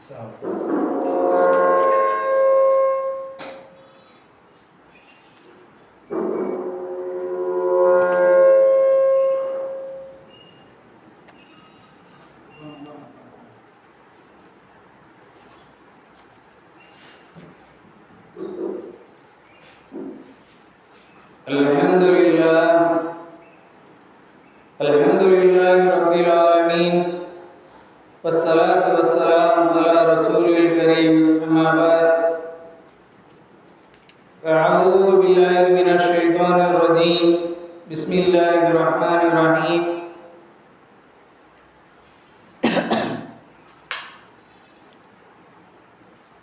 Alhamdulillah Rabbil Alamin. Wassalatu wassalamu ala Rasulil Karim. Amma ba'd. A'udzu billahi minasy syaithanir rajim. Bismillahirrahmanirrahim.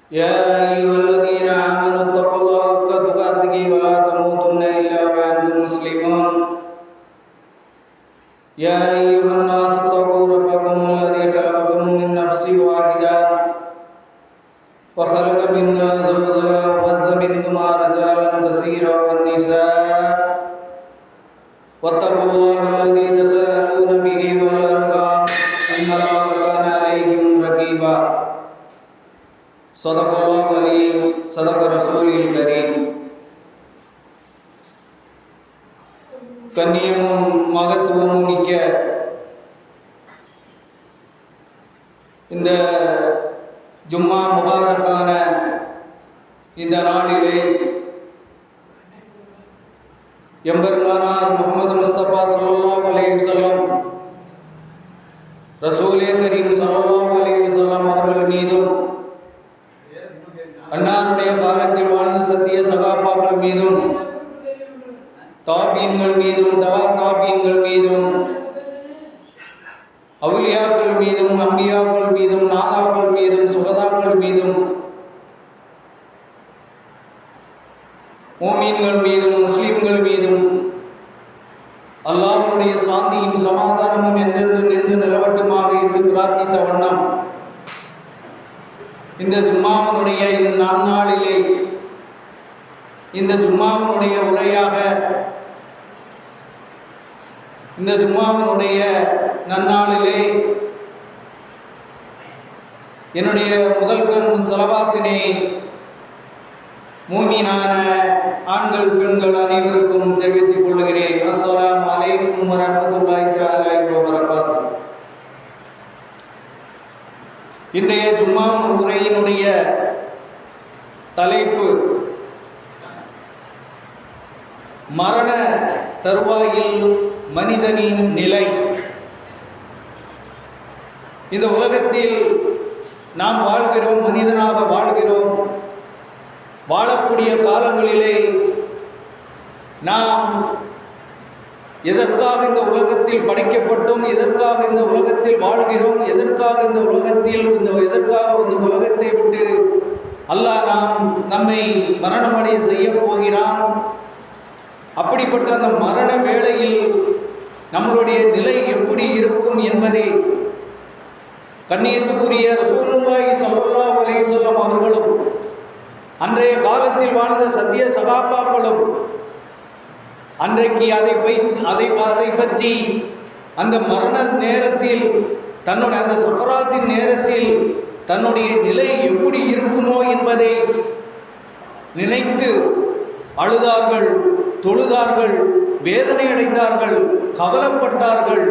Ya ayyuhalladzina amanu taqullaha haqqa tuqatih wa la tamutunna illa wa antum muslimun. Ya ayyuhan nas taqu rabbakum alladzi khalaqakum min nafsin wahidah wa khalaqa minha zawjaha wa bassa minhuma rijalan katsiran wan nisaa wattaqullaha alladzi tasaaluna bihi wal arham innallaha kana 'alaykum raqiba. Sadaqallahu alim, sadaqa rasulil karim. கண்ணியமும் மகத்துவமும் மிக்க இந்த ஜும்மா முபாரக்கான இந்த நாளிலே எம்பெருமானார் முஹம்மது முஸ்தபா ஸல்லல்லாஹு அலைஹி வஸல்லம் ரசூலே கரீம் ஸல்லல்லாஹு அலைஹி வஸல்லம் அவர்கள் மீதும் அன்னாருடைய காலத்தில் வாழ்ந்த சத்திய சகாபாக்கள் மீதும் தாபீன்கள் மீதும் தவா தாபீன்கள் மீதும் அவுலியாக்கள் மீதும் அம்பியாக்கள் மீதும் நாதாக்கள் மீதும் சுகதாக்கள் மீதும் மோமீன்கள் மீதும் முஸ்லிம்கள் மீதும் அல்லாஹ்வுடைய சாந்தியும் சமாதானமும் என்றென்று நின்று நிலவட்டுமாக என்று பிரார்த்தித்த வண்ணம் இந்த ஜும்மாவினுடைய நன்னாளிலே இந்த ஜும்மாவினுடைய உரையாக இந்த ஜும்மாவினுடைய நன்னாளிலே என்னுடைய முதல் கண் ஸலவாத்தினை மூமினான ஆண்கள் பெண்கள் அனைவருக்கும் தெரிவித்துக் கொள்கிறேன். அஸ்ஸலாமு அலைக்கும் வரஹ்மத்துல்லாஹி தஆலா வ பரகாத்துஹு. இன்றைய ஜும்மாவின் உரையினுடைய தலைப்பு மரண தருவாயில் மனிதனின் நிலை. இந்த உலகத்தில் நாம் வாழ்கிறோம், மனிதனாக வாழ்கிறோம். வாழக்கூடிய காலங்களிலே நாம் எதற்காக இந்த உலகத்தில் படைக்கப்பட்டோம், எதற்காக இந்த உலகத்தில் வாழ்கிறோம், எதற்காக இந்த உலகத்தை விட்டு அல்லாஹ் நம்மை மரணமடைய செய்ய போகிறான். அப்படிப்பட்ட அந்த மரண வேளையில் நம்மளுடைய நிலை எப்படி இருக்கும் என்பதை கண்ணியத்துக்குரிய ரசூலுல்லாஹி ஸல்லல்லாஹு அலைஹி வஸல்லம் அவர்களும் அன்றைய காலத்தில் வாழ்ந்த சத்திய சகாபாக்களும் அன்றைக்கு அதை பற்றி அந்த மரண நேரத்தில் தன்னுடைய அந்த சக்கராத்தின் நேரத்தில் தன்னுடைய நிலை எப்படி இருக்குமோ என்பதை நினைத்து அழுதார்கள், தொழுதார்கள், வேதனை அடைந்தார்கள், கவலைப்பட்டார்கள்.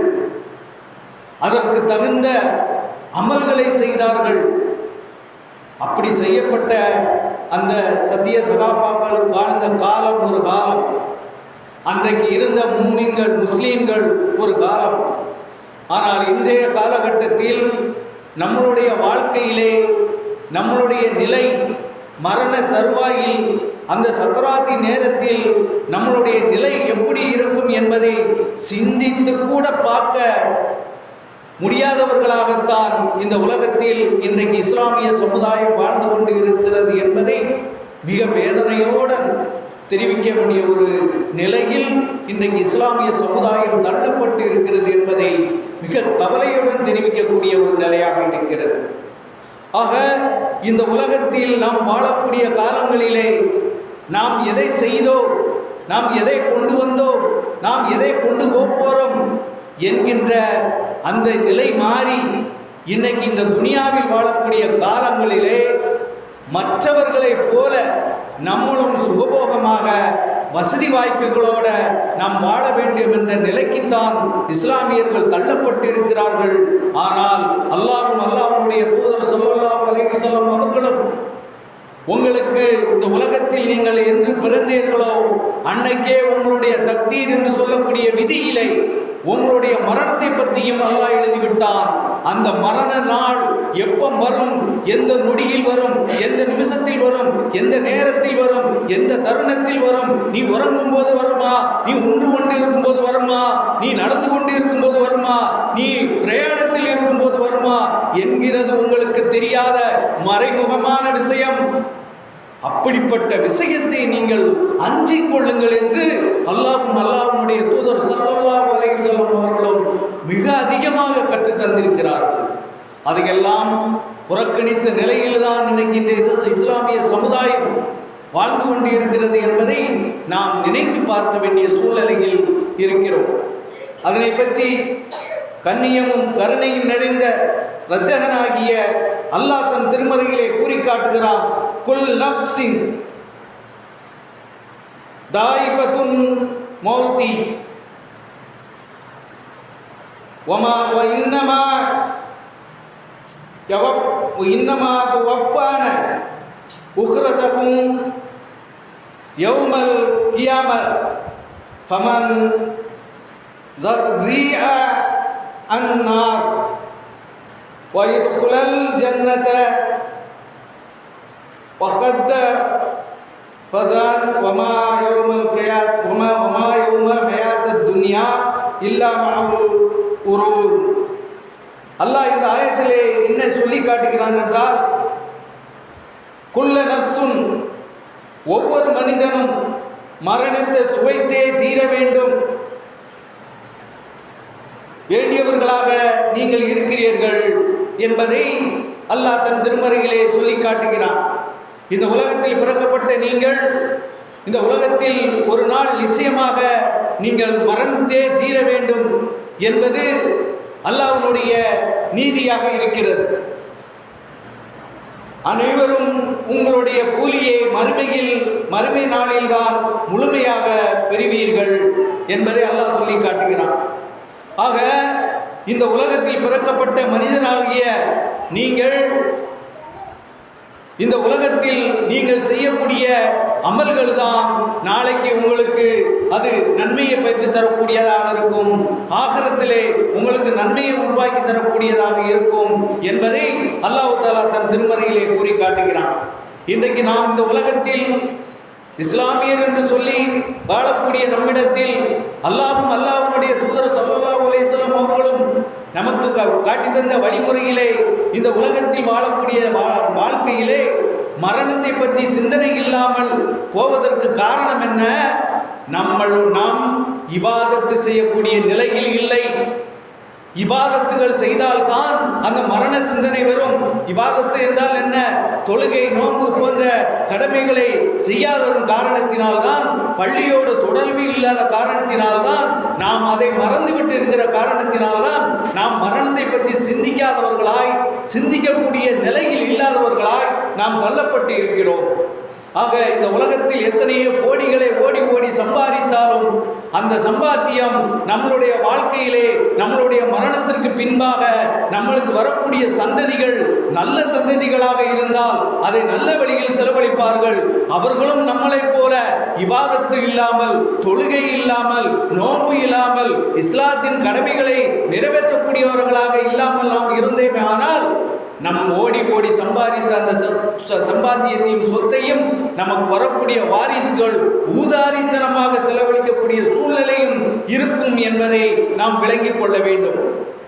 அதற்கு தகுந்த அமல்களை செய்தார்கள். அப்படி செய்யப்பட்ட அந்த சத்திய சகாபாக்கள் வாழ்ந்த காலம் ஒரு காலம். அன்றைக்கு இருந்த முஸ்லிம்கள் முஸ்லீம்கள் ஒரு காலம். ஆனால் இன்றைய காலகட்டத்தில் நம்மளுடைய வாழ்க்கையிலே நம்மளுடைய நிலை மரண தருவாயில் அந்த சக்கராத்தி நேரத்தில் நம்மளுடைய நிலை எப்படி இருக்கும் என்பதை சிந்தித்து கூட பார்க்க முடியாதவர்களாகத்தான் இந்த உலகத்தில் இன்றைக்கு இஸ்லாமிய சமுதாயம் வாழ்ந்து கொண்டு இருக்கிறது என்பதை மிக வேதனையோடு தெரிவிக்க வேண்டிய ஒரு நிலையில் இன்றைக்கு இஸ்லாமிய சமுதாயம் தள்ளப்பட்டு இருக்கிறது என்பதை மிக கவலையுடன் தெரிவிக்கக்கூடிய ஒரு நிலையாக இருக்கிறது. ஆக இந்த உலகத்தில் நாம் வாழக்கூடிய காலங்களிலே நாம் எதை செய்தோம், நாம் எதை கொண்டு வந்தோம், நாம் எதை கொண்டு போகிறோம் என்கின்ற அந்த நிலை மாறி இன்னைக்கு இந்த துனியாவில் வாழக்கூடிய காலங்களிலே மற்றவர்களைப் போல நம்மளும் சுகபோகமாக வசதி வாய்ப்புகளோட நாம் வாழ வேண்டும் என்ற நிலைக்குத்தான் இஸ்லாமியர்கள் தள்ளப்பட்டு இருக்கிறார்கள். ஆனால் அல்லாஹ்வுடைய தூதர் ஸல்லல்லாஹு அலைஹி வஸல்லம் அவர்களும் உங்களுக்கு இந்த உலகத்தில் நீங்கள் என்று பிறந்தீர்களோ அன்னைக்கே உங்களுடைய தக்தீர் என்று சொல்லக்கூடிய விதியிலே உங்களுடைய மரணத்தை பற்றியும் அல்லாஹ் எழுதிவிட்டான். அந்த மரண நாள் எப்போ வரும், எந்த நொடியில் வரும், எந்த நிமிஷத்தில் வரும், எந்த நேரத்தில் வரும், எந்த தருணத்தில் வரும், நீ உறங்கும் போது வருமா, நீ உண்டு கொண்டு இருக்கும்போது வருமா, நீ நடந்து கொண்டு இருக்கும்போது வருமா, நீ பிரயாணத்தில் இருக்கும்போது வருமா என்கிறது உங்களுக்கு தெரியாத மறைமுகமான விஷயம். அப்படிப்பட்ட விஷயத்தை நீங்கள் அஞ்சிக் கொள்ளுங்கள் என்று அல்லாஹ்வுடைய தூதர் ஸல்லல்லாஹு அலைஹி வஸல்லம் அவர்களும் மிக அதிகமாக கற்றுத் தந்திருக்கிறார்கள். அதையெல்லாம் புறக்கணித்த நிலையில்தான் இன்னைக்கு இந்த இஸ்லாமிய சமுதாயம் வாழ்ந்து கொண்டு இருக்கிறது என்பதை நாம் நினைத்து பார்க்க வேண்டிய சூழ்நிலையில் இருக்கிறோம். அதனை பற்றி கண்ணியமும் கருணையும் நிறைந்த இரட்சகனாகிய அல்லாஹ் தன் திருமறையிலே கூறி காட்டுகிறான். குல் நஃப்ஸின் தாயிபத்துன் மௌத்தி வமா இன்னமா துவஃபான உக்ரஜகும் யௌமல் கியாமத் ஃபமன் ஸீஅ அன்னார் வயதுகுலல் ஜன்னத வகத் ஃபஸான் வமா யௌமல் ஹயாத்தத் துன்யா இல்லா மஅல் உரூர். அல்லாஹ் இந்த ஆயத்திலே என்ன சொல்லி காட்டுகிறான் என்றால், குல்ல நஃப்ஸுன், ஒவ்வொரு மனிதனும் மரணத்தை சுவைத்தே தீர வேண்டும், வேண்டியவர்களாக நீங்கள் இருக்கிறீர்கள் என்பதை அல்லாஹ் தன் திருமறையிலே சொல்லி காட்டுகிறான். இந்த உலகத்தில் பிறக்கப்பட்ட நீங்கள் இந்த உலகத்தில் ஒரு நாள் நிச்சயமாக நீங்கள் மரணத்தே தீர வேண்டும் என்பது அல்லாஹ்வுடைய நீதியாக இருக்கிறது. அனைவரும் உங்களுடைய கூலியை மறுமை நாளில்தான் முழுமையாக பெறுவீர்கள் என்பதை அல்லாஹ் சொல்லி காட்டுகிறான். ஆக இந்த உலகத்தில் பிறக்கப்பட்ட மனிதனாகிய நீங்கள் இந்த உலகத்தில் நீங்கள் செய்யக்கூடிய அமல்கள் தான் நாளைக்கு உங்களுக்கு அது நன்மையை பெற்று தரக்கூடியதாக இருக்கும், ஆகிரத்திலே உங்களுக்கு நன்மையை உருவாக்கி தரக்கூடியதாக இருக்கும் என்பதை அல்லாஹ் தஆலா தன் திருமறையிலே கூறி காட்டுகிறான். இன்றைக்கு நாம் இந்த உலகத்தில் இஸ்லாமியர் என்று சொல்லி வாழக்கூடிய நம்மிடத்தில் அல்லாஹ்வுடைய தூதர் ஸல்லல்லாஹு அலைஹி வஸல்லம் அவர்களும் நமக்கு காட்டி தந்த வழிமுறையிலே இந்த உலகத்தில் வாழக்கூடிய வாழ்க்கையிலே மரணத்தை பற்றி சிந்தனை இல்லாமல் போவதற்கு காரணம் என்ன? நாம் இபாதத்து செய்யக்கூடிய நிலையில் இல்லை. இபாதத்துகள் செய்தால்தான் அந்த மரண சிந்தனை வரும். இபாதத்து என்றால் என்ன? தொழுகை, நோன்பு போன்ற கடமைகளை செய்யாததன் காரணத்தினால்தான், பள்ளியோடு தொடர்பு இல்லாத காரணத்தினால்தான், நாம் அதை மறந்துவிட்டு இருக்கிற காரணத்தினால்தான் நாம் மரணத்தை பற்றி சிந்திக்காதவர்களாய், சிந்திக்கக்கூடிய நிலையில் இல்லாதவர்களாய் நாம் தள்ளப்பட்டு இருக்கிறோம். ஆக இந்த உலகத்தில் எத்தனையோ கோடிகளை ஓடி ஓடி சம்பாதித்தாலும் அந்த சம்பாத்தியம் நம்மளுடைய வாழ்க்கையிலே நம்மளுடைய மரணத்திற்கு பின்பாக நம்மளுக்கு வரக்கூடிய சந்ததிகள் நல்ல சந்ததிகளாக இருந்தால் அதை நல்ல வழியில் செலவழிப்பார்கள். அவர்களும் நம்மளைப் போல இபாதத்து இல்லாமல், தொழுகை இல்லாமல், நோன்பு இல்லாமல், இஸ்லாத்தின் கடமைகளை நிறைவேற்றக்கூடியவர்களாக இல்லாமல் நாம் இருந்தேமே ஆனால் நம் ஓடி ஓடி சம்பாதித்த அந்த சம்பாத்தியத்தையும் சொத்தையும் நமக்கு வரக்கூடிய வாரிசுகள் ஊதாரித்தனமாக செலவழிக்கக்கூடிய சூழ்நிலையும் இருக்கும் என்பதை நாம் விளங்கிக் கொள்ள வேண்டும்.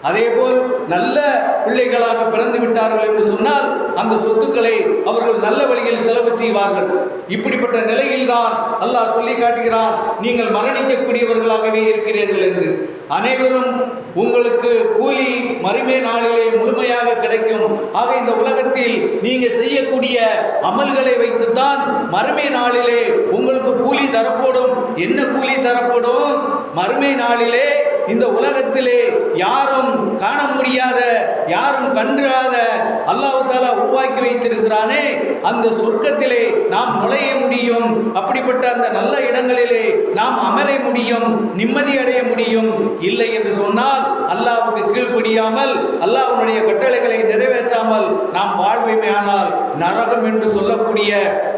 அதேபோல் நல்ல பிள்ளைகளாக பிறந்து விட்டார்கள் என்று சொன்னால் அந்த சொத்துக்களை அவர்கள் நல்ல வழியில் செலவு செய்வார்கள். இப்படிப்பட்ட நிலையில்தான் அல்லாஹ் சொல்லி காட்டுகிறான், நீங்கள் மரணிக்கக்கூடியவர்களாகவே இருக்கிறீர்கள் என்று. அனைவரும் உங்களுக்கு கூலி மறுமை நாளிலே முழுமையாக கிடைக்கும். ஆக இந்த உலகத்தில் நீங்க செய்யக்கூடிய அமல்களை வைத்துத்தான் மறுமை நாளிலே உங்களுக்கு கூலி தரப்படும். என்ன கூலி தரப்படும்? மறுமை நாளிலே இந்த உலகத்திலே யாரும் காண முடியாத, யாரும் கண்டாத அல்லாஹ் தஆலா உருவாக்கி வைத்திருக்கிறானே, அந்த சொர்க்கத்திலே நாம் நுழைய முடியும். அப்படிப்பட்ட அந்த நல்ல இடங்களிலே நாம் அமர முடியும், நிம்மதி அடைய முடியும். இல்லை என்று சொன்னால் அல்லாஹ்வுக்கு கீழ்ப்படியாமல், அல்லாஹ்வுடைய கட்டளைகளை நிறைவேற்றாமல் நாம் வாழ்வைமையானால் நரகம் என்று சொல்லக்கூடிய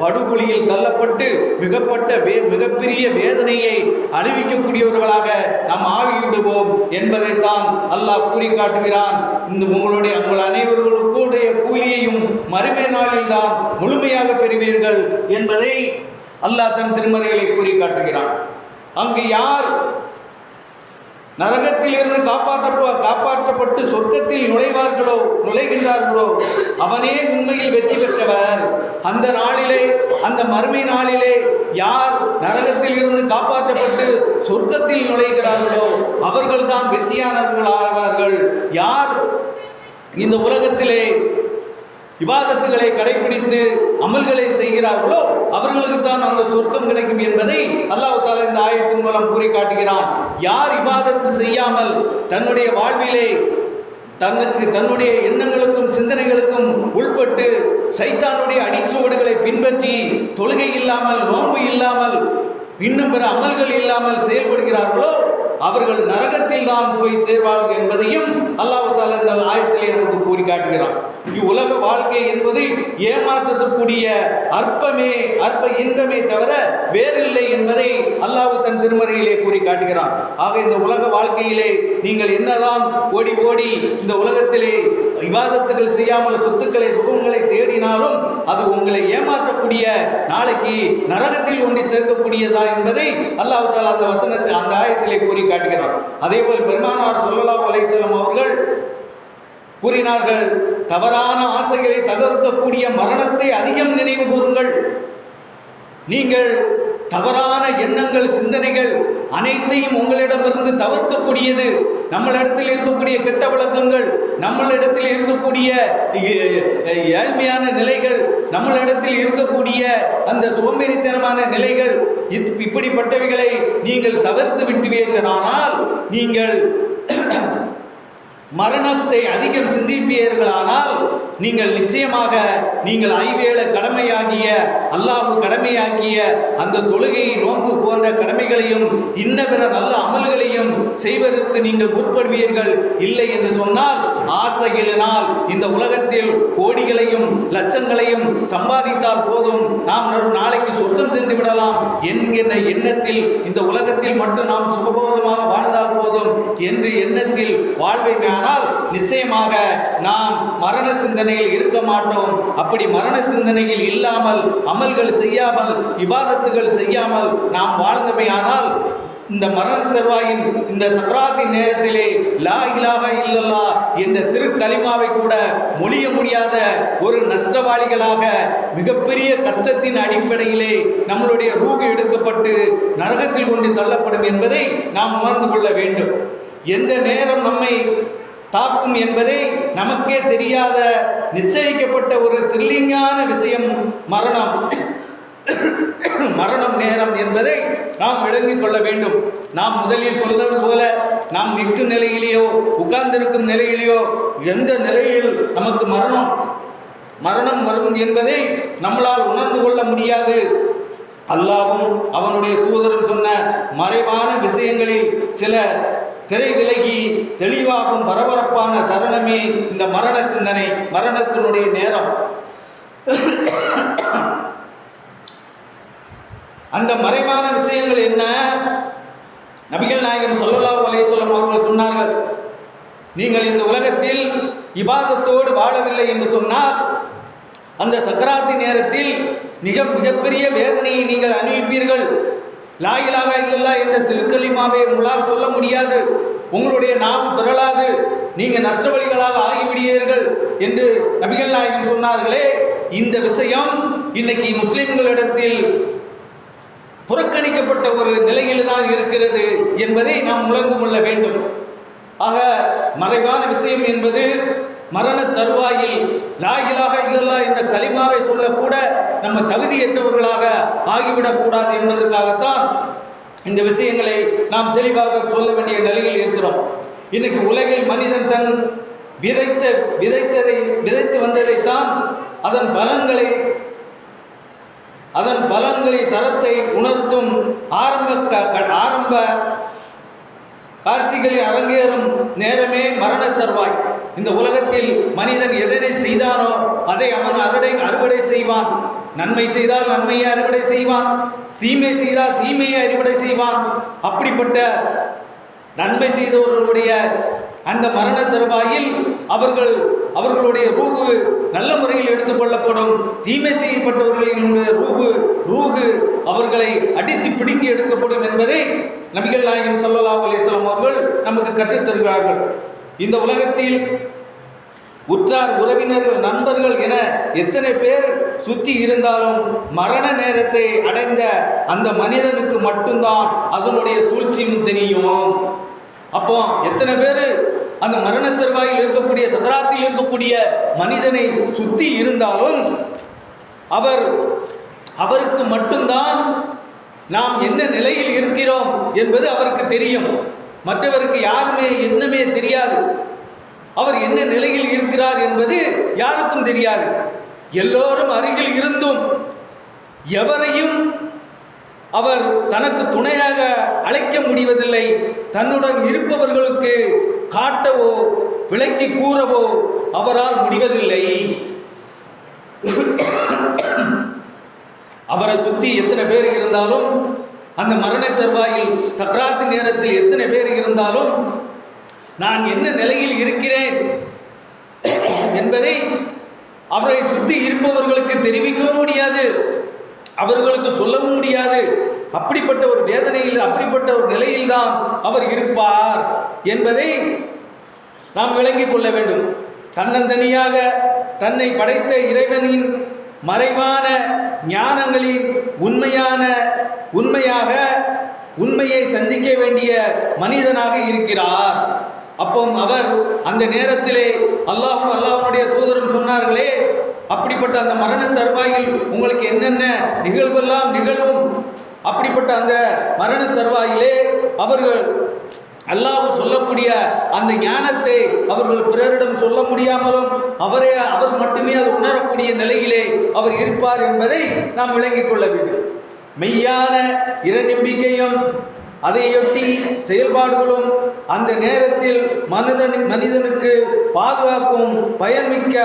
படுகொலியில் தள்ளப்பட்டு மிகப்பெரிய வேதனையை அனுபவிக்கக்கூடியவர்களாக நாம் ஆகிவிடுவோம் என்பதைத்தான் அல்லாஹ் கூறி காட்டுகிறான். இந்த உங்கள் அனைவர்களுடைய கூலியையும் மறுமை நாளில் தான் முழுமையாக பெறுவீர்கள் என்பதை அல்லாஹ் தன் திருமறைகளை கூறி காட்டுகிறான். அங்கு யார் நரகத்தில் இருந்து காப்பாற்றப்பட்டு சொர்க்கத்தில் நுழைகின்றார்களோ அவனே உண்மையில் வெற்றி பெற்றவர். அந்த நாளிலே, அந்த மறுமை நாளிலே யார் நரகத்தில் இருந்து காப்பாற்றப்பட்டு சொர்க்கத்தில் நுழைகிறார்களோ அவர்கள்தான் வெற்றியானவர்களாவார்கள். யார் இந்த உலகத்திலே இபாதத்துகளை கடைபிடித்து அமல்களை செய்கிறார்களோ அவர்களுக்கு தான் அந்த சொர்க்கம் கிடைக்கும் என்பதை அல்லாஹ் தஆலா இந்த ஆயத்தின் மூலம் கூறி காட்டுகிறான். யார் இபாதத்து செய்யாமல் தன்னுடைய வாழ்விலே தன்னுடைய எண்ணங்களுக்கும் சிந்தனைகளுக்கும் உள்பட்டு சைத்தானுடைய அடிச்சுவடுகளை பின்பற்றி தொழுகை இல்லாமல், நோன்பு இல்லாமல், இன்னும் பிற அமல்கள் இல்லாமல் செயல்படுகிறார்களோ அவர்கள் நரகத்தில் தான் போய் சேர்வார்கள் என்பதையும் அல்லாஹ் தஆலா இந்த ஆயத்திலே நமக்கு கூறி காட்டுகிறான். இவ்வுலக வாழ்க்கை என்பது ஏமாற்றக்கூடிய அற்ப இன்பமே தவிர வேறில்லை என்பதை அல்லாஹ் தன் திருமறையிலே கூறி காட்டுகிறான். ஆக இந்த உலக வாழ்க்கையிலே நீங்கள் என்னதான் ஓடி இந்த உலகத்திலே இபாதத்துகள் செய்யாமல் சொத்துக்களை சுகங்களை தேடினாலும் அது உங்களை ஏமாற்றக்கூடிய, நாளைக்கு நரகத்தில் ஒன்றி சேர்க்கக்கூடியதா என்பதை அல்லாஹ் தஆலா அந்த வசனத்தை, அந்த ஆயத்திலே கூறி காட்டுகிறார். அதேபோல் பெருமானார் ஸல்லல்லாஹு அலைஹி வஸல்லம் அவர்கள் கூறினார்கள், தவறான ஆசைகளை தகர்க்கக்கூடிய மரணத்தை அதிகம் நினைவு கூறுங்கள். நீங்கள் தவறான எண்ணங்கள், சிந்தனைகள் அனைத்தையும் உங்களிடமிருந்து தவிர்க்கக்கூடியது. நம்மளிடத்தில் இருக்கக்கூடிய கெட்ட வழக்கங்கள், நம்மளிடத்தில் இருக்கக்கூடிய ஏழ்மையான நிலைகள், நம்மளிடத்தில் இருக்கக்கூடிய அந்த சோம்பேறித்தனமான நிலைகள், இப்படிப்பட்டவைகளை நீங்கள் தவிர்த்து விட்டுவீர்களானால் நீங்கள் மரணத்தை அதிகம் சிந்திப்பீர்களானால் நீங்கள் நிச்சயமாக நீங்கள் ஐவேளை கடமையாகிய அல்லாஹ் கடமையாகிய அந்த தொழுகை, நோன்பு போன்ற கடமைகளையும் இன்ன பிற நல்ல அமல்களையும் செய்வதற்கு நீங்கள் முற்படுவீர்கள். இல்லை என்று சொன்னால் ஆசைகளினால் இந்த உலகத்தில் கோடிகளையும் லட்சங்களையும் சம்பாதித்தால் போதும், நாம் நாளைக்கு சொர்க்கம் சென்று விடலாம் என்கின்ற எண்ணத்தில், இந்த உலகத்தில் மட்டும் நாம் சுகபோகமாக வாழ்ந்தால் போதும் என்று எண்ணத்தில் வாழ்வை ஆனால் நிச்சயமாக நாம் மரண சிந்தனையில் இருக்க மாட்டோம். அப்படி மரண சிந்தனையில் இல்லாமல், அமல்கள் செய்யாமல், இபாதத்துகள் செய்யாமல் நாம் வாழ்ந்தமையானால் இந்த மரண தருவாயின் இந்த சக்ராத்தின் நேரத்திலே லா இலாஹா இல்லல்லாஹ் என்ற திருக்கலிமாவை கூட மொழிய முடியாத ஒரு நஷ்டவாளிகளாக மிகப்பெரிய கஷ்டத்தின் அடிப்படையிலே நம்மளுடைய ரூஹ் எடுக்கப்பட்டு நரகத்தில் கொண்டு தள்ளப்படும் என்பதை நாம் உணர்ந்து கொள்ள வேண்டும். எந்த நேரம் நம்மை தாக்கும் என்பதை நமக்கே தெரியாத நிச்சயிக்கப்பட்ட ஒரு த்ரில்லிங்கான விஷயம் மரணம் நேரம் என்பதை நாம் விளங்கிக் கொள்ள வேண்டும். நாம் முதலில் சொல்வது போல நாம் நிற்கும் நிலையிலேயோ உட்கார்ந்திருக்கும் நிலையிலேயோ எந்த நிலையில் நமக்கு மரணம் வரும் என்பதை நம்மளால் உணர்ந்து கொள்ள முடியாது. அல்லாஹ்வும் அவனுடைய தூதரும் சொன்ன மறைவான விஷயங்களில் சில திரை விலகி தெளிவாகும் பரபரப்பான தருணமே இந்த மரண சிந்தனை, மரணத்தினுடைய நேரம். அந்த மறைவான விஷயங்கள் என்ன? நபிகள் நாயகம் ஸல்லல்லாஹு அலைஹி வஸல்லம் அவர்கள் சொன்னார்கள், நீங்கள் இந்த உலகத்தில் இபாதத்தோடு வாழவில்லை என்று சொன்னால் அந்த சக்கராத்தி நேரத்தில் மிகப்பெரிய வேதனையை நீங்கள் அனுபவிப்பீர்கள். லா இலாஹா இல்லல்லாஹ் என்ற திருக்கலிமாவை உங்களால் சொல்ல முடியாது, உங்களுடைய நாவு பிறளாது, நீங்கள் நஷ்டவழிகளாக ஆகிவிடுவீர்கள் என்று நபிகள் நாயகம் சொன்னார்களே. இந்த விஷயம் இன்னைக்கு முஸ்லிம்களிடத்தில் புறக்கணிக்கப்பட்ட ஒரு நிலையில் தான் இருக்கிறது என்பதை நாம் உணர்ந்து கொள்ள வேண்டும். ஆக மறைவான விஷயம் என்பது மரண தருவாயில் லா இலாஹா இல்லல்லாஹ் என்ற கலிமாவை சொல்லக்கூட நம்ம தகுதியற்றவர்களாக ஆகிவிடக்கூடாது என்பதற்காகத்தான் இந்த விஷயங்களை நாம் தெளிவாக சொல்ல வேண்டிய நிலையில் இருக்கிறோம். இன்னைக்கு உலகில் மனிதன் தன் விதைத்து வந்ததைத்தான் அதன் பலன்களை தரத்தை உணர்த்தும் ஆரம்ப காட்சிகளில் அரங்கேறும் நேரமே மரண தருவாய். இந்த உலகத்தில் மனிதன் எதனை செய்தானோ அதை அவன் அறுவடை செய்வான். நன்மை செய்தால் நன்மையை அறுவடை செய்வான், தீமை செய்தால் தீமையை அறுவடை செய்வான். அப்படிப்பட்ட நன்மை செய்தவர்களுடைய அந்த மரண தருவாயில் அவர்களுடைய ரூஹு நல்ல முறையில் எடுத்துக்கொள்ளப்படும். தீமை செய்யப்பட்டவர்களினுடைய ரூஹு அவர்களை அடித்து பிடுங்கி எடுக்கப்படும் என்பதை நபிகள் நாயகம் ஸல்லல்லாஹு அலைஹி வஸல்லம் அவர்கள் நமக்கு கற்றுத் தருகிறார்கள். இந்த உலகத்தில் உற்றார் உறவினர்கள் நண்பர்கள் என எத்தனை பேர் சுற்றி இருந்தாலும் மரண நேரத்தை அடைந்த அந்த மனிதனுக்கு மட்டும்தான் அதனுடைய சூழ்ச்சியும் தெரியும். அப்போ எத்தனை பேர் அந்த மரண தருவாயில் இருக்கக்கூடிய சக்கராத்தில் இருக்கக்கூடிய மனிதனை சுற்றி இருந்தாலும் அவருக்கு மட்டும்தான் நாம் என்ன நிலையில் இருக்கிறோம் என்பது அவருக்கு தெரியும். மற்றவருக்கு யாருமே என்னமே தெரியாது. அவர் என்ன நிலையில் இருக்கிறார் என்பது யாருக்கும் தெரியாது. எல்லோரும் அருகில் இருந்தும் எவரையும் அவர் தனக்கு துணையாக அழைக்க முடிவதில்லை. தன்னுடன் இருப்பவர்களுக்கு காட்டவோ விளக்கி கூறவோ அவரால் முடிவதில்லை. அவரை சுற்றி எத்தனை பேர் இருந்தாலும், அந்த மரண தருவாயில் சக்ராத்து நேரத்தில் எத்தனை பேர் இருந்தாலும், நான் என்ன நிலையில் இருக்கிறேன் என்பதை அவரை சுற்றி இருப்பவர்களுக்கு தெரிவிக்கவும் முடியாது, அவர்களுக்கு சொல்லவும் முடியாது. அப்படிப்பட்ட ஒரு வேதனையில், அப்படிப்பட்ட ஒரு நிலையில்தான் அவர் இருப்பார் என்பதை நாம் விளங்கிக் கொள்ள வேண்டும். தன்னந்தனியாக தன்னை படைத்த இறைவனின் மறைவான ஞானங்களின் உண்மையை சந்திக்க வேண்டிய மனிதனாக இருக்கிறார். அப்போ அவர் அந்த நேரத்திலே அல்லாஹ்வுடைய தூதரும் சொன்னார்களே, அப்படிப்பட்ட அந்த மரண தருவாயில் உங்களுக்கு என்னென்ன நிகழ்வெல்லாம் நிகழும். அப்படிப்பட்ட அந்த மரண தருவாயிலே அவர்கள் அல்லாஹ் சொல்லக்கூடிய அந்த ஞானத்தை அவர்கள் பிறரிடம் சொல்ல முடியாமலும் அவர் மட்டுமே அதை உணரக்கூடிய நிலையிலே அவர் இருப்பார் என்பதை நாம் விளங்கிக் கொள்ள வேண்டும். மெய்யான இறைநம்பிக்கையும் அதையொட்டி செயல்பாடுகளும் அந்த நேரத்தில் மனிதனுக்கு பாதுகாக்கும் பயன்மிக்க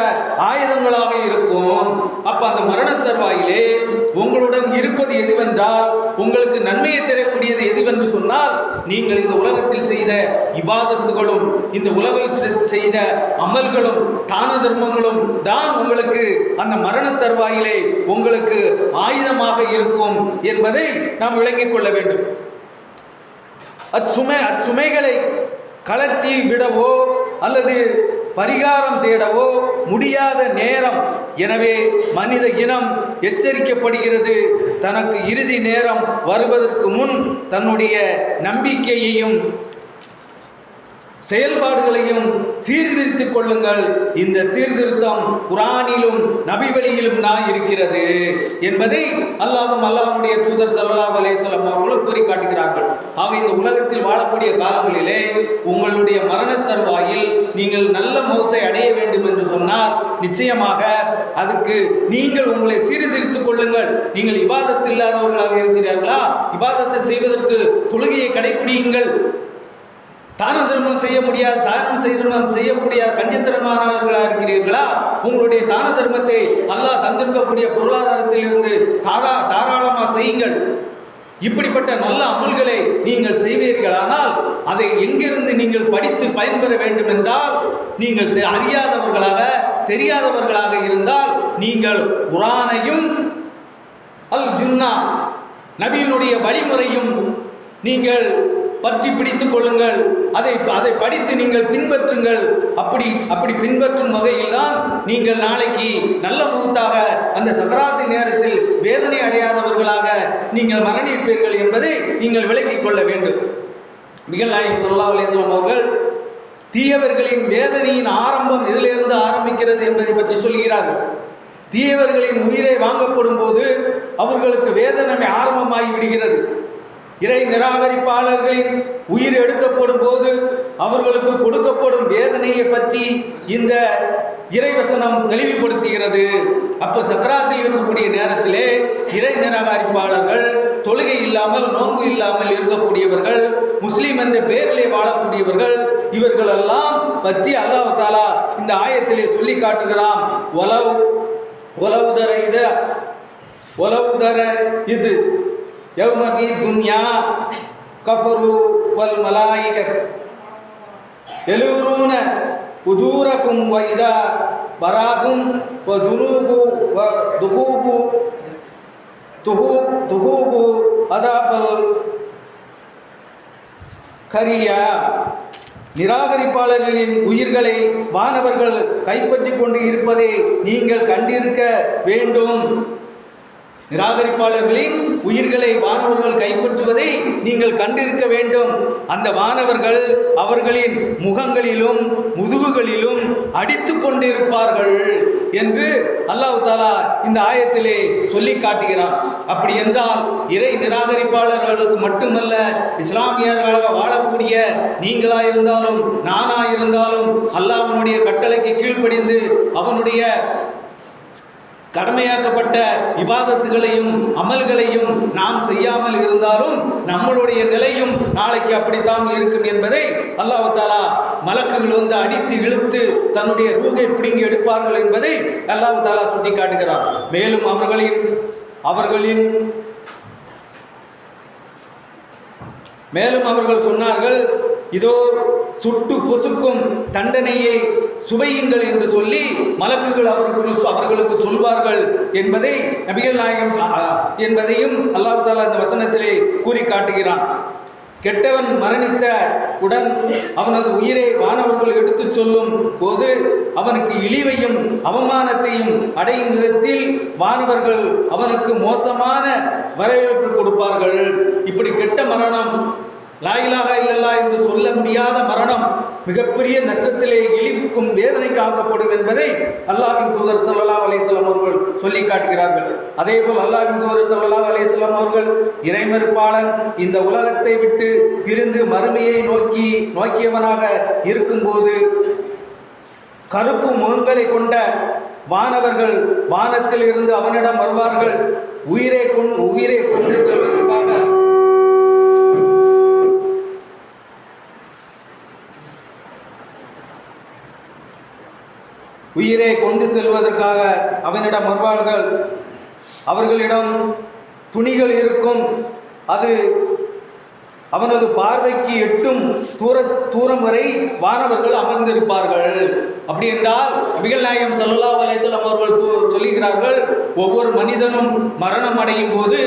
ஆயுதங்களாக இருக்கும். அப்ப அந்த மரண தருவாயிலே உங்களுடன் இருப்பது எதுவென்றால், உங்களுக்கு நன்மையை தரக்கூடியது எதுவென்று சொன்னால், நீங்கள் இந்த உலகத்தில் செய்த இபாதத்துகளும் இந்த உலகத்தில் செய்த அமல்களும் தான தர்மங்களும் தான் உங்களுக்கு அந்த மரண தருவாயிலே உங்களுக்கு ஆயுதமாக இருக்கும் என்பதை நாம் விளங்கிக் கொள்ள வேண்டும். அச்சுமைகளை கலற்றி விடவோ அல்லது பரிகாரம் தேடவோ முடியாத நேரம். எனவே மனித இனம் எச்சரிக்கப்படுகிறது, தனக்கு இறுதி நேரம் வருவதற்கு முன் தன்னுடைய நம்பிக்கையையும் செயல்பாடுகளையும் சீர்திருத்திக் கொள்ளுங்கள். இந்த சீர்திருத்தம் குர்ஆனிலும் நபி வழியிலும் தான் இருக்கிறது என்பதை அல்லாஹ்வுடைய தூதர் ஸல்லல்லாஹு அலைஹி வஸல்லம் அவர்கள் கூறி காட்டுகிறார்கள். ஆக இந்த உலகத்தில் வாழக்கூடிய காலங்களிலே உங்களுடைய மரண தருவாயில் நீங்கள் நல்ல மௌத்தை அடைய வேண்டும் என்று சொன்னால், நிச்சயமாக அதுக்கு நீங்கள் உங்களை சீர்திருத்திக் கொள்ளுங்கள். நீங்கள் இபாதத் இல்லாதவர்களாக இருக்கிறீர்களா? இபாதத்தை செய்வதற்கு தொழுகையை கடைபிடியுங்கள். தான தர்மம் செய்ய முடியாது, செய்யக்கூடிய கஞ்சத்தனமானவர்களாக இருக்கிறீர்களா? உங்களுடைய தான தர்மத்தை அல்லாஹ் தந்திருக்கக்கூடிய பொருளாதாரத்தில் இருந்து தாராளமாக செய்யுங்கள். இப்படிப்பட்ட நல்ல அமல்களை நீங்கள் செய்வீர்களானால் அதை எங்கிருந்து நீங்கள் படித்து பயன்பெற வேண்டும் என்றால், நீங்கள் அறியாதவர்களாக தெரியாதவர்களாக இருந்தால் நீங்கள் குர்ஆனையும் அல் ஜுன்னா நபியினுடைய வழிமுறையும் நீங்கள் பற்றி பிடித்துக் கொள்ளுங்கள். அதை படித்து நீங்கள் பின்பற்றுங்கள். அப்படி பின்பற்றும் வகையில் தான் நீங்கள் நாளைக்கு நல்ல மௌத்தாக அந்த சக்கராத்து நேரத்தில் வேதனை அடையாதவர்களாக நீங்கள் மரணிப்பீர்கள் என்பதை நீங்கள் விளங்கிக் கொள்ள வேண்டும். நபிகள் நாயகம் ஸல்லல்லாஹு அலைஹி வஸல்லம் அவர்கள் தீயவர்களின் வேதனையின் ஆரம்பம் எதிலிருந்து ஆரம்பிக்கிறது என்பதை பற்றி சொல்கிறார்கள். தீயவர்களின் உயிரை வாங்கப்படும் போது அவர்களுக்கு வேதனை ஆரம்பமாகி விடுகிறது. இறை நிராகரிப்பாளர்களின் உயிர் எடுக்கப்படும் போது அவர்களுக்கு கொடுக்கப்படும் வேதனையை பற்றி இந்த இறைவசனம் தெளிவுபடுத்துகிறது. அப்போ சக்கராத்தில் இருக்கக்கூடிய நேரத்திலே இறை நிராகரிப்பாளர்கள், தொழுகை இல்லாமல் நோன்பு இல்லாமல் இருக்கக்கூடியவர்கள், முஸ்லீம் என்ற பெயரிலே வாழக்கூடியவர்கள், இவர்களெல்லாம் பற்றி அல்லாஹ் தஆலா இந்த ஆயத்திலே சொல்லி காட்டுகிறான். ஒலவுதர இது யௌமபி துன்யா கஃபரு வல் மலாயிகத் யலூரூன உஜூரக்கும் வ இதா பராகும் வ ஜுனூபு வ துஹூபு அதாபல் கரியா. நிராகரிப்பாளர்களின் உயிர்களை வானவர்கள் கைப்பற்றி கொண்டு இருப்பதை நீங்கள் கண்டிருக்க வேண்டும். நிராகரிப்பாளர்களின் உயிர்களை வானவர்கள் கைப்பற்றுவதை நீங்கள் கண்டிருக்க வேண்டும். அந்த வானவர்கள் அவர்களின் முகங்களிலும் முதுகுகளிலும் அடித்து கொண்டிருப்பார்கள் என்று அல்லாஹ் தஆலா இந்த ஆயத்திலே சொல்லி காட்டுகிறான். அப்படி என்றால் இறை நிராகரிப்பாளர்களுக்கு மட்டுமல்ல, இஸ்லாமியர்களாக வாழக்கூடிய நீங்களாயிருந்தாலும் நானாயிருந்தாலும் அல்லாஹ்வுடைய கட்டளைக்கு கீழ்ப்படிந்து அவனுடைய கடமையாக்கப்பட்ட இபாதத்துகளையும் அமல்களையும் நாம் செய்யாமல் இருந்தாலும் நம்மளுடைய நிலையும் நாளைக்கு அப்படித்தான் இருக்கும் என்பதை அல்லாஹ் தஆலா மலக்குகள் வந்து அடித்து இழுத்து தன்னுடைய ரூகை பிடுங்கி எடுப்பார்கள் என்பதை அல்லாஹ் தஆலா சுட்டி காட்டுகிறார். மேலும் அவர்கள் சொன்னார்கள், இதோ சுட்டு பொசுக்கும் தண்டனையை சுவையுங்கள் என்று சொல்லி மலக்குகள் அவர்களுக்கு சொல்வார்கள் என்பதை நபிகள் நாயகம் என்பதையும் அல்லாஹ் தஆலா இந்த வசனத்திலே கூறி காட்டுகிறான். கெட்டவன் மரணித்த உடன் அவனது உயிரை வானவர்கள் எடுத்துச் சொல்லும் போது அவனுக்கு இழிவையும் அவமானத்தையும் அடையும் விதத்தில் வானவர்கள் அவனுக்கு மோசமான வரவேற்பு கொடுப்பார்கள். இப்படி கெட்ட மரணம், லா இலாஹா இல்லல்லாஹ் என்று சொல்ல முடியாத மரணம் மிகப்பெரிய நஷ்டத்திலே இழிவுக்கும் வேதனைக்கு ஆக்கப்படும் என்பதை அல்லாஹ்வின் தூதர் ஸல்லல்லாஹு அலைஹி வஸல்லம் அவர்கள் சொல்லி காட்டுகிறார்கள். அதேபோல் அல்லாஹ்வின் தூதர் ஸல்லல்லாஹு அலைஹி வஸல்லம் அவர்கள் இறைமறுப்பாளன் இந்த உலகத்தை விட்டு பிரிந்து மறுமையை நோக்கியவனாக இருக்கும்போது கருப்பு முகங்களை கொண்ட வானவர்கள் வானத்தில் இருந்து அவனிடம் வருவார்கள். உயிரை கொண்டு செல்வதற்காக அவனிடம் வருவார்கள். அவர்களிடம் துணிகள் இருக்கும். அது அவனது பார்வைக்கு எட்டும் தூரம் வரை வானவர்கள் அமர்ந்திருப்பார்கள். அப்படி என்றால் நபிகள் நாயகம் ஸல்லல்லாஹு அலைஹி வஸல்லம் அவர்கள் சொல்லுகிறார்கள், ஒவ்வொரு மனிதனும் மரணம் அடையும் போது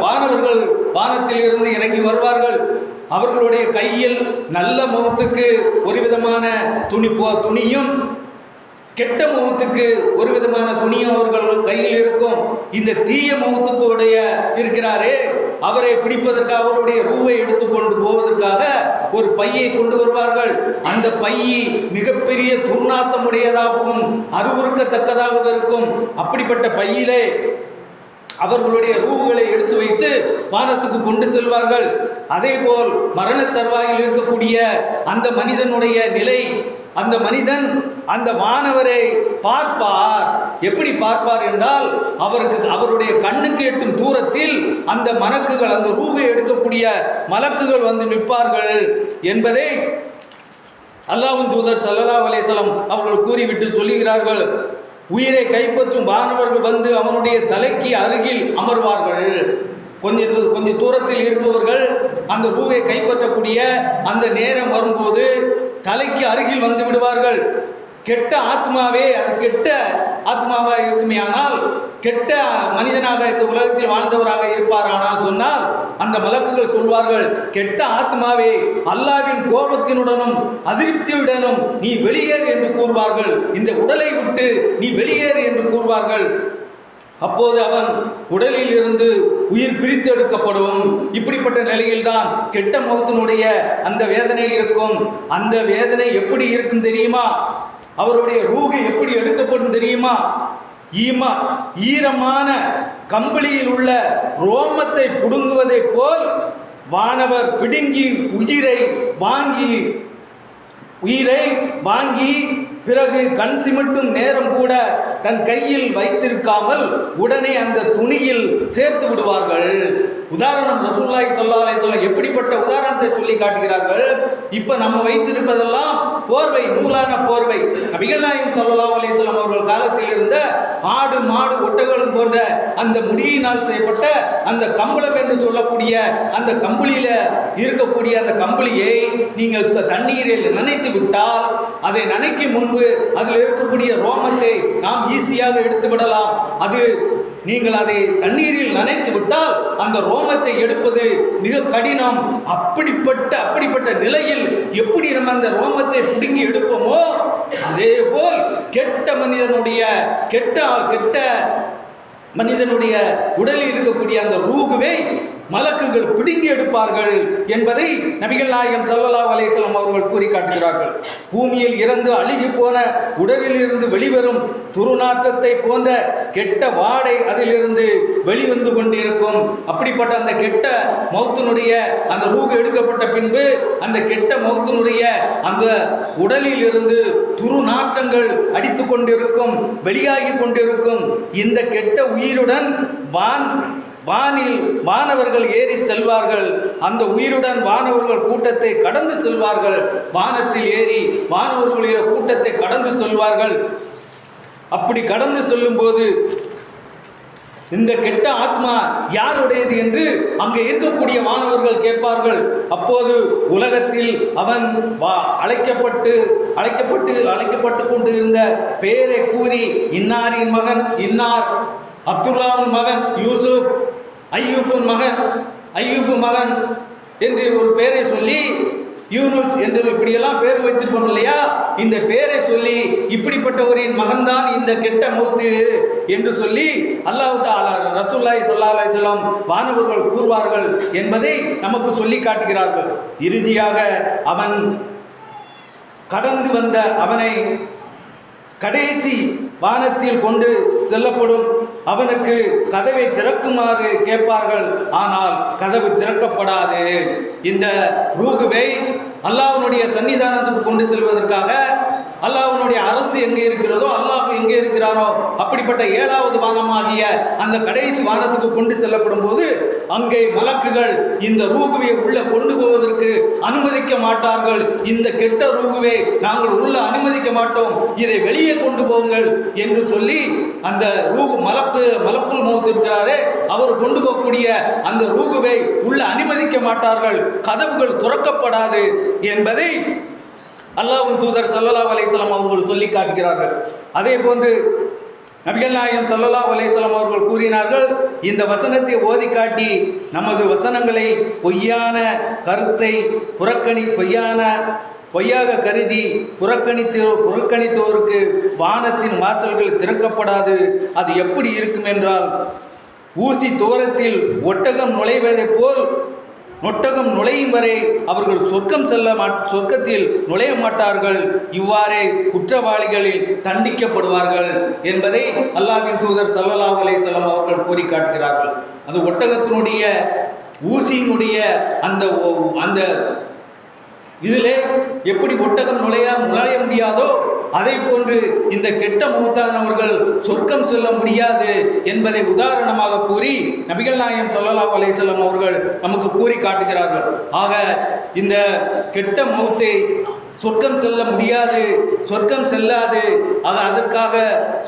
வானவர்கள் வானத்தில் இருந்து இறங்கி வருவார்கள். அவர்களுடைய கையில் நல்ல முகத்துக்கு ஒரு விதமான துணியும் கெட்ட முகத்துக்கு ஒரு விதமான துணியும் அவர்கள் கையில் இருக்கும். இந்த தீய முகத்துக்கு உடைய இருக்கிறாரே, அவரை பிடிப்பதற்காக அவருடைய ரூவை எடுத்துக்கொண்டு போவதற்காக ஒரு பையை கொண்டு வருவார்கள். அந்த பையை மிகப்பெரிய துர்நாத்தமுடையதாகவும் அருவருக்கத்தக்கதாகவும் இருக்கும். அப்படிப்பட்ட பையிலே அவர்களுடைய ரூவுகளை எடுத்து வைத்து வானத்துக்கு கொண்டு செல்வார்கள். அதேபோல் மரண தருவாயில் இருக்கக்கூடிய அந்த மனிதனுடைய நிலை, அந்த மனிதன் அந்த வானவரை பார்ப்பார். எப்படி பார்ப்பார் என்றால், அவருடைய கண்ணுக்கு எட்டும் தூரத்தில் அந்த மலக்குகள், அந்த ரூவை எடுக்கக்கூடிய மலக்குகள் வந்து நிற்பார்கள் என்பதை அல்லாஹ்வின் தூதர் ஸல்லல்லாஹு அலைஹி வஸல்லம் அவர்கள் கூறிவிட்டு சொல்லுகிறார்கள். உயிரை கைப்பற்றும் வானவர்கள் வந்து அவனுடைய தலைக்கு அருகில் அமர்வார்கள். கொஞ்சம் தூரத்தில் இருப்பவர்கள் அந்த ரூவை கைப்பற்றக்கூடிய அந்த நேரம் வரும்போது தலைக்கு அருகில் வந்து விடுவார்கள். கெட்ட ஆத்மாவே, அது கெட்ட ஆத்மாவாக இருக்குமே ஆனால், கெட்ட மனிதனாக இந்த உலகத்தில் வாழ்ந்தவராக இருப்பாரானால் சொன்னால் அந்த மலக்குகள் சொல்வார்கள், கெட்ட ஆத்மாவே, அல்லாஹ்வின் கோபத்தினுடனும் அதிருப்தியுடனும் நீ வெளியேறு என்று கூறுவார்கள். இந்த உடலை விட்டு நீ வெளியேறு என்று கூறுவார்கள். அப்போது அவன் உடலில் இருந்து உயிர் பிரித்து எடுக்கப்படும். இப்படிப்பட்ட நிலையில்தான் கெட்ட மௌத்தினுடைய அந்த வேதனை இருக்கும். அந்த வேதனை எப்படி இருக்கும் தெரியுமா? அவருடைய ரூஹ் எப்படி எடுக்கப்படும் தெரியுமா? ஈரமான கம்பளியில் உள்ள ரோமத்தை புடுங்குவதைப் போல் வானவர் பிடுங்கி உயிரை வாங்கி பிறகு கண் சிமிட்டும் நேரம் கூட தன் கையில் வைத்திருக்காமல் உடனே அந்த துணியில் சேர்த்து விடுவார்கள். உதாரணம் ரசூலுல்லாஹி ஸல்லல்லாஹு அலைஹி வஸல்லம் எப்படிப்பட்ட உதாரணத்தை சொல்லி காட்டுகிறார்கள். இப்ப நம்ம வைத்திருப்பதெல்லாம் போர்வை, நூலான போர்வை. நபிகள் நாயகம் ஸல்லல்லாஹு அலைஹி வஸல்லம் அவர்கள் காலத்தில் இருந்த ஆடு மாடு ஒட்டகம் போன்ற அந்த முடியினால் செய்யப்பட்ட அந்த கம்பளம் என்று சொல்லக்கூடிய அந்த கம்பளியில இருக்கக்கூடிய அந்த கம்பளியை நீங்கள் தண்ணீரில் நனைத்து விட்டால், அதை நனைக்கும் முன்பு அதில் இருக்கக்கூடிய ரோமத்தை நாம் ஈஸியாக எடுத்து விடலாம். அது நீங்கள் அதை தண்ணீரில் நனைத்து விட்டால் அந்த ரோமத்தை எடுப்பது மிக கடினம். அப்படிப்பட்ட நிலையில் எப்படி நம்ம அந்த ரோமத்தை பிடுங்கி எடுப்போமோ, அதே போல் கெட்ட மனிதனுடைய உடலில் இருக்கக்கூடிய அந்த ரூகுவை மலக்குகள் பிடுங்கி எடுப்பார்கள் என்பதை நபிகள் நாயகம் ஸல்லல்லாஹு அலைஹி வஸல்லம் அவர்கள் கூறி காட்டுகிறார்கள். பூமியில் இறந்து அழுகி போன உடலில் இருந்து வெளிவரும் துருநாற்றத்தை போன்ற கெட்ட வாடை அதிலிருந்து வெளிவந்து கொண்டிருக்கும். அப்படிப்பட்ட அந்த கெட்ட மௌத்தினுடைய அந்த ரூகு எடுக்கப்பட்ட பின்பு அந்த கெட்ட மௌத்தினுடைய அந்த உடலில் இருந்து துருநாற்றங்கள் அடித்து கொண்டிருக்கும், வெளியாகி கொண்டிருக்கும். இந்த கெட்ட உயிருடன் வானில் வானவர்கள் ஏறி செல்வார்கள். அந்த உயிருடன் வானவர்கள் கூட்டத்தை கடந்து செல்வார்கள். வானத்தில் ஏறி வானவர்களுடைய கூட்டத்தை கடந்து செல்வார்கள். அப்படி கடந்து செல்லும் போது இந்த கெட்ட ஆத்மா யாருடையது என்று அங்கே இருக்கக்கூடிய மாணவர்கள் கேட்பார்கள். அப்போது உலகத்தில் அவன் அழைக்கப்பட்டு கொண்டு இருந்த பெயரை கூறி, இன்னாரின் மகன் இன்னார், அப்துல்லாவின் மகன் யூசுப், ஐயூப் மகன் என்று ஒரு பெயரை சொல்லி, யூனுஸ் என்று இப்படியெல்லாம் பேர் வைத்திருப்போம் இல்லையா, இந்த பெயரை சொல்லி இப்படிப்பட்டவரின் மகன்தான் இந்த கெட்ட மௌத்து என்று சொல்லி அல்லாஹ் தஆலா ரசூலுல்லாஹி ஸல்லல்லாஹு அலைஹி வஸல்லம் வானவர்கள் கூறுவார்கள் என்பதை நமக்கு சொல்லி காட்டுகிறார்கள். இறுதியாக அவன் கடந்து வந்த அவனை கடைசி வானத்தில் கொண்டு செல்லப்படும். அவனுக்கு கதவை திறக்குமாறு கேட்பார்கள். ஆனால் கதவு திறக்கப்படாது. இந்த ரூகுவை அல்லாஹ்வுடைய சன்னிதானத்துக்கு கொண்டு செல்வதற்காக அல்லாஹ்வுடைய அரசு எங்கே இருக்கிறதோ, அல்லாஹ் எங்கே இருக்கிறாரோ அப்படிப்பட்ட 7வது வானமாகிய அந்த கடைசி வானத்துக்கு கொண்டு செல்லப்படும் போது அங்கே மலக்குகள் இந்த ரூகுவை உள்ள கொண்டு போவதற்கு அனுமதிக்க மாட்டார்கள். இந்த கெட்ட ரூகுவை நாங்கள் உள்ள அனுமதிக்க மாட்டோம், இதை வெளியே கொண்டு போங்கள் என்று சொல்லி அந்த ரூகு மலக்குல் மௌத் இருக்கிறாரே, அவர் கொண்டு போகக்கூடிய அந்த ரூகுவை உள்ள அனுமதிக்க மாட்டார்கள். கதவுகள் துறக்கப்படாது என்பதை அல்லாஹ்வின் தூதர் ஸல்லல்லாஹு அலைஹி வஸல்லம் அவர்கள் சொல்லி காட்டுகிறார்கள். அதே போன்று நபிகள் நாயகம் ஸல்லல்லாஹு அலைஹி வஸல்லம் அவர்கள் கூறினார்கள், இந்த வசனத்தை ஓதி காட்டி நமது வசனங்களை பொய்யான கருத்தை பொய்யாக கருதி புறக்கணித்தோருக்கு வானத்தின் வாசல்கள் திறக்கப்படாது. அது எப்படி இருக்கும் என்றால், ஊசி தூரத்தில் ஒட்டகம் நுழைவதைப் போல் ஒட்டகம் நுழையும் வரை அவர்கள் சொர்க்கத்தில் நுழைய மாட்டார்கள். இவ்வாறே குற்றவாளிகளில் தண்டிக்கப்படுவார்கள் என்பதை அல்லாஹ்வின் தூதர் ஸல்லல்லாஹு அலைஹி வஸல்லம் அவர்கள் கூறி காட்டுகிறார்கள். அந்த ஒட்டகத்தினுடைய ஊசியினுடைய அந்த இதிலே எப்படி ஒட்டகம் நுழைய முடியாதோ அதை போன்று இந்த கெட்ட மௌத்தானவர்கள் சொர்க்கம் செல்ல முடியாது என்பதை உதாரணமாக கூறி நபிகள் நாயகம் ஸல்லல்லாஹு அலைஹி வஸல்லம் அவர்கள் நமக்கு கூறி காட்டுகிறார்கள். ஆக இந்த கெட்ட மௌத்தை சொர்க்கம் செல்ல முடியாது, சொர்க்கம் செல்லாது. அதற்காக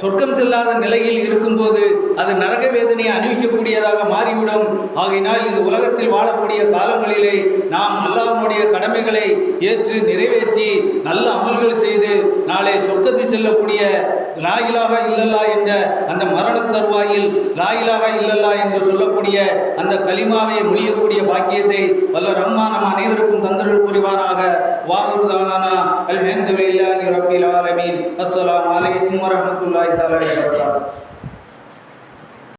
சொர்க்கம் செல்லாத நிலையில் இருக்கும்போது அது நரக வேதனையை அனுபவிக்கக்கூடியதாக மாறிவிடும். ஆகையினால் இந்த உலகத்தில் வாழக்கூடிய காலங்களிலே நாம் அல்லாஹ்வுடைய கடமைகளை ஏற்று நிறைவேற்றி நல்ல அமல்கள் செய்து நாளை சொர்க்கத்தில் செல்லக்கூடிய லா இலாஹா இல்லல்லாஹ் என்ற அந்த மரண தருவாயில் லா இலாஹா இல்லல்லாஹ் என்று சொல்லக்கூடிய அந்த கலிமாவை மொழியக்கூடிய பாக்கியத்தை வல்ல ரஹ்மான் நம் அனைவருக்கும் தந்தருள் புரிவாராக. வாஹிரு அல்ஹம்துலில்லாஹி ரப்பில் ஆலமீன். அஸ்ஸலாமு அலைக்கும் வரஹ்மத்துல்லாஹி தஆலா வபரகாத்துஹு.